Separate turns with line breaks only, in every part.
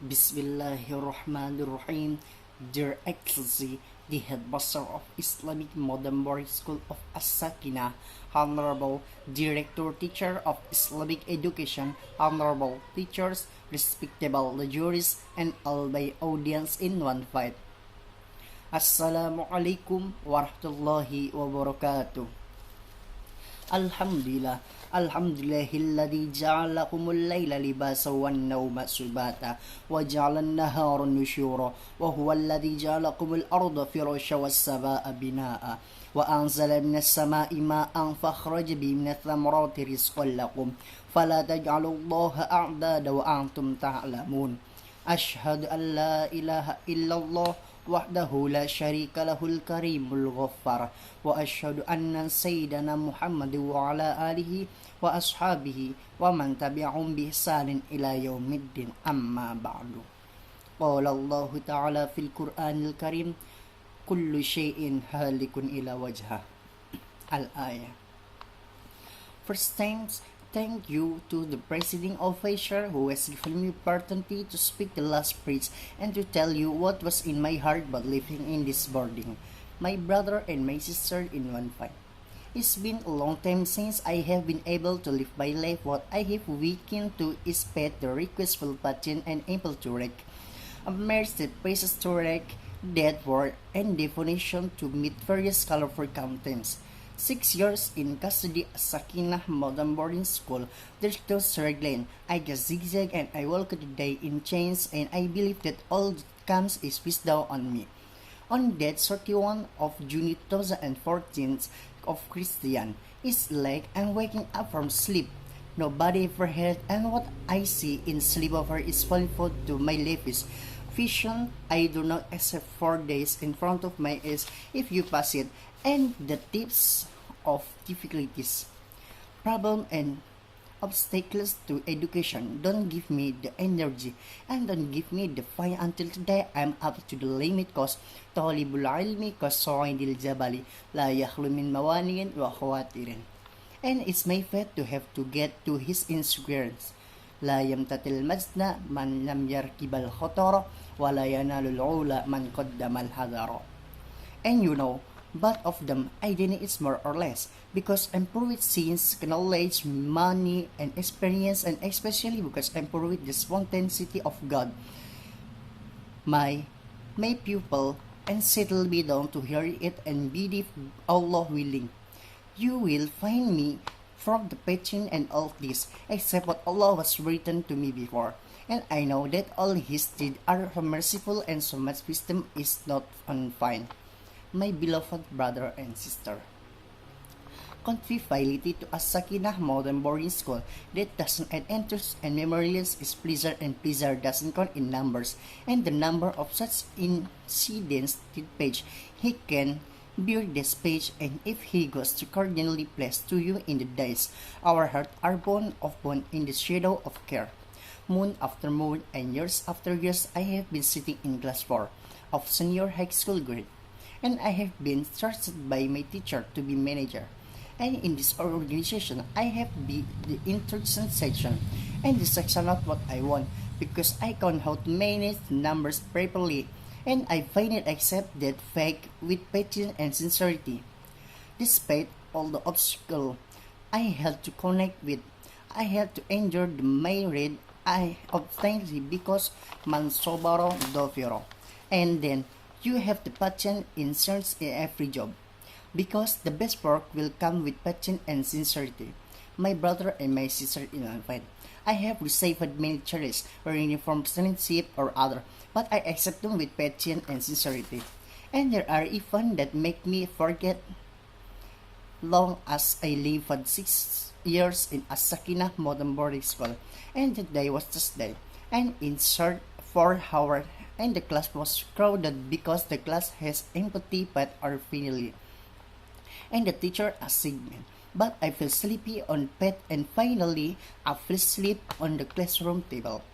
Bismillahirrahmanirrahim. Dear Excellency, the Headmaster of Islamic Modern School of As-Sakienah, Honorable Director Teacher of Islamic Education, Honorable Teachers, respectable jurists, and all my audience in one fight. Assalamualaikum warahmatullahi wabarakatuh. Alhamdulillah, alhamdulillahilladzi ja'alakumul laila libasa wan nauma subata wa ja'alan nahara nusyura wa huwallazi ja'alakumul arda firasya was samaa binaa wa anzala minas samaa'i ma'an fakhraja bihi minats thamarati rizqan lakum fala taj'alullaha a'dada wa antum ta'lamun. Ashhadu an la ilaha illallah wahdahu la syarika lahul karimul ghaffar wa asyhadu anna sayyidana Muhammad wa ala alihi wa ashabihi wa man tabi'ahum bi ihsanin ila yaumiddin amma ba'du. Qala Allah ta'ala fil Qur'anil Karim kullu syai'in halikun ila wajha. Al-ayah. First thank you to the presiding officer who has given me opportunity to speak the last speech and to tell you what was in my heart about living in this boarding, my brother and my sister in one fight. It's been a long time since I have been able to live my life. What I have weakened to is paid the requestful pattern and able to rec. A mercy that places to rec, that word and definition to meet various colorful contents. 6 years in custody at Sakienah Modern Boarding School. There's no struggling. I just zigzag and I walk today in chains, and I believe that all that comes is bestowed on me. On that 31 of June 2014 of Christian, it's like I'm waking up from sleep. Nobody ever had, and what I see in sleepover is falling food to my left is vision. I do not accept 4 days in front of my eyes if you pass it, and the tips of difficulties, problem and obstacles to education don't give me the energy and don't give me the fire until today I'm up to the limit cause talibul ilmi kasoidil jabali la yakhlu min mawaniin wa khawatirin. And it's my fate to have to get to his insurance. La yamtatil majna man lam yarkibal khotara wa la yanalul ula man qaddamal hadara. And you know, both of them identity is more or less because I'm poor with sins, knowledge, money, and experience, and especially because I'm poor with the spontaneity of God. My pupil and settle me down to hear it and believe Allah willing. You will find me from the patient and all this, except what Allah was written to me before. And I know that all His deeds are merciful and so much wisdom is not unfine. My beloved brother and sister, conviviality to As-Sakienah Modern Boarding School that doesn't add interest and memorials is pleasure, and pleasure doesn't count in numbers, and the number of such incidents did page he can bear this page, and if he goes to cardinally placed to you in the days, our hearts are bone of bone in the shadow of care. Moon after moon and years after years I have been sitting in class 4 of senior high school grade, and I have been trusted by my teacher to be manager. And in this organization, I have been the introduction section, and this section not what I want because I can how to manage the numbers properly, and I find it accept that fact with patience and sincerity. Despite all the obstacles I had to connect with, I had to endure the myriad I obtained because man sobaro dovero, and then you have the patience in search in every job, because the best work will come with patience and sincerity. My brother and my sister in one fight, I have received many challenges, ranging from friendship or other, but I accept them with patience and sincerity. And there are even that make me forget. Long as I lived for 6 years in As-Sakienah Modern Boarding School, and the day was Tuesday, and in short 4 hours, and the class was crowded because the class has empty but are finally, and the teacher assigned me. But I feel sleepy on bed, and finally I fell asleep on the classroom table.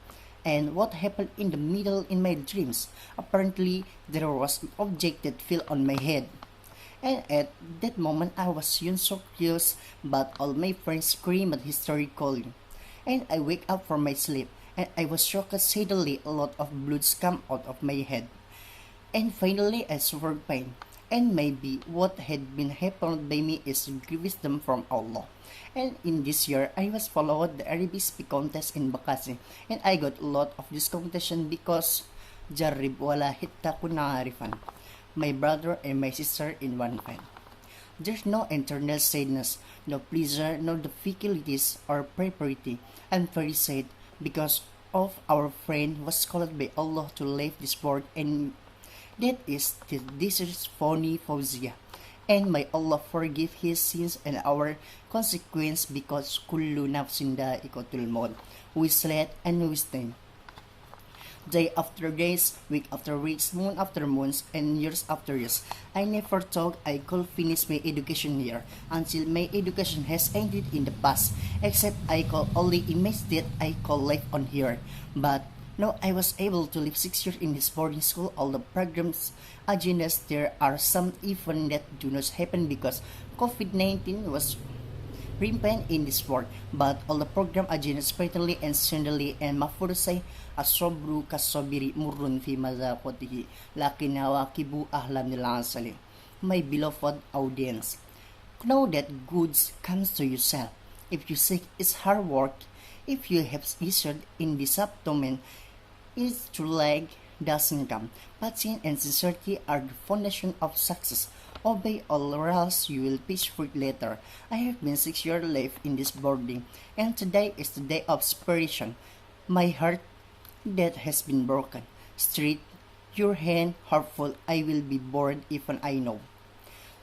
And what happened in the middle in my dreams? Apparently there was an object that fell on my head. And at that moment I was so curious, but all my friends screamed at history calling. And I wake up from my sleep, and I was shocked suddenly a lot of blood came out of my head. And finally I suffered pain. And maybe what had been happened by me is wisdom from Allah. And in this year, I was followed the Arabic speak contest in Bakasi, and I got a lot of this competition because jarib wala hitta kuna arifan. My brother and my sister in one pen. There's no internal sadness, no pleasure, no difficulties or prosperity. I'm very sad because of our friend was called by Allah to leave this world, and that is this is phony Fauzia. And may Allah forgive his sins and our consequence because kullu nafsin da'iqatul maut. We slept and we stand. Day after days, week after weeks, moon after months, and years after years. I never thought I could finish my education here until my education has ended in the past, except I could only imagine that I could live on here. But now I was able to live 6 years in this boarding school. All the programs, agendas, there are some even that do not happen because COVID-19 was rampant in this world, but all the program agendas spiritually and suddenly and mafurusay asobru kasobiri murun fi mazakotihi lakin hawakibu ahlan nilasali. My beloved audience, know that goods comes to yourself. If you seek its hard work, if you have issued in this abdomen, its true leg doesn't come. Passion and sincerity are the foundation of success. Obey all or else you will pitch fruit later. I have been 6 years left in this boarding, and today is the day of separation. My heart that has been broken. Straight your hand, heartful, I will be bored even I know.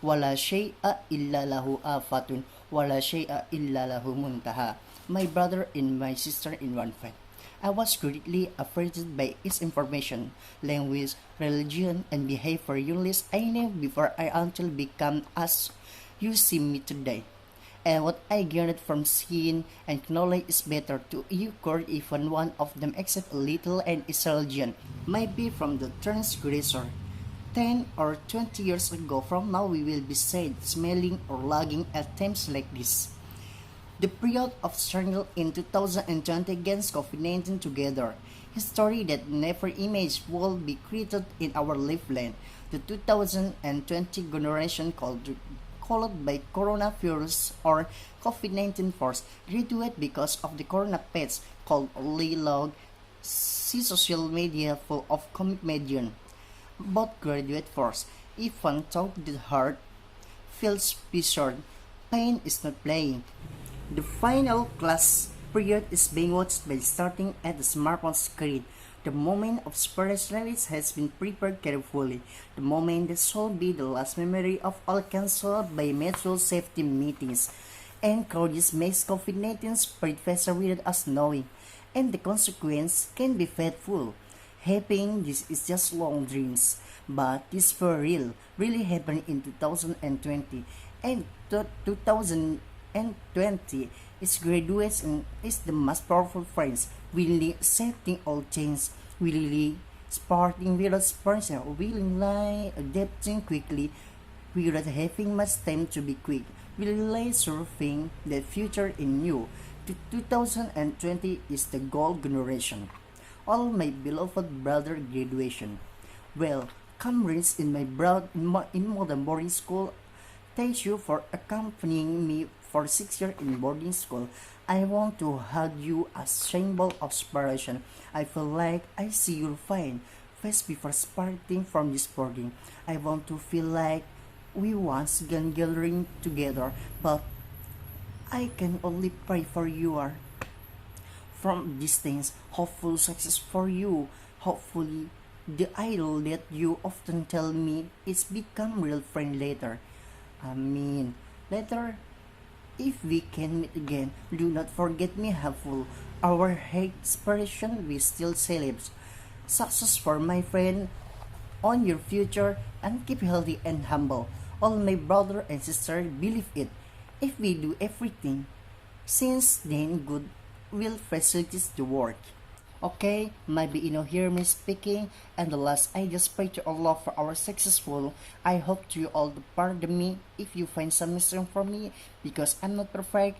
Wala shay'a illa lahu afatun, wala shay'a illa lahu muntaha. My brother and my sister in one fight. I was greatly affected by its information, language, religion, and behavior unless I knew before I until become as you see me today. And what I gained from seeing and knowledge is better to incur even one of them except a little and is religion, might be from the transgressor. 10 or 20 years ago from now we will be sad, smelling or lagging at times like this. The period of struggle in 2020 against COVID-19 together, history that never imagined will be created in our lifeline. The 2020 generation called by coronavirus or COVID-19 force graduate because of the corona pets called Lilog, see social media full of comic medium. Both graduate force, even though the heart feels pleasure, pain is not playing. The final class period is being watched by starting at the smartphone screen. The moment of spirituality has been prepared carefully. The moment that shall be the last memory of all cancelled by metro safety meetings. And crowds makes COVID-19 spread faster without us knowing. And the consequence can be fateful. Hoping this is just long dreams. But this for real, really happened in 2020. And 2020 its graduates and is the most powerful friends, willingly accepting all change, willingly sparking without sparring, willingly adapting quickly without having much time to be quick, willingly surfing the future in you. 2020 is the gold generation. All my beloved brother graduation. Well, comrades in my in modern boarding school, thank you for accompanying me for 6 years in boarding school. I want to hug you as symbol of inspiration. I feel like I see your fine face before starting from this boarding. I want to feel like we once again gathering together, but I can only pray for you are from distance. Hopeful success for you. Hopefully, the idol that you often tell me is become real friend later. Amin. Later, if we can meet again, do not forget me helpful. Our expression we still celebrate. Success for my friend on your future and keep healthy and humble. All my brother and sister believe it. If we do everything, since then good will facilitate the work. Okay, maybe you know hear me speaking, and the last I just pray to Allah for our successful. I hope to you all to pardon me if you find some mistake from me because I'm not perfect.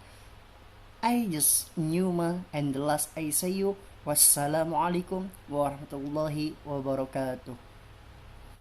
I just Newman, and the last I say you, wassalamualaikum warahmatullahi wabarakatuh.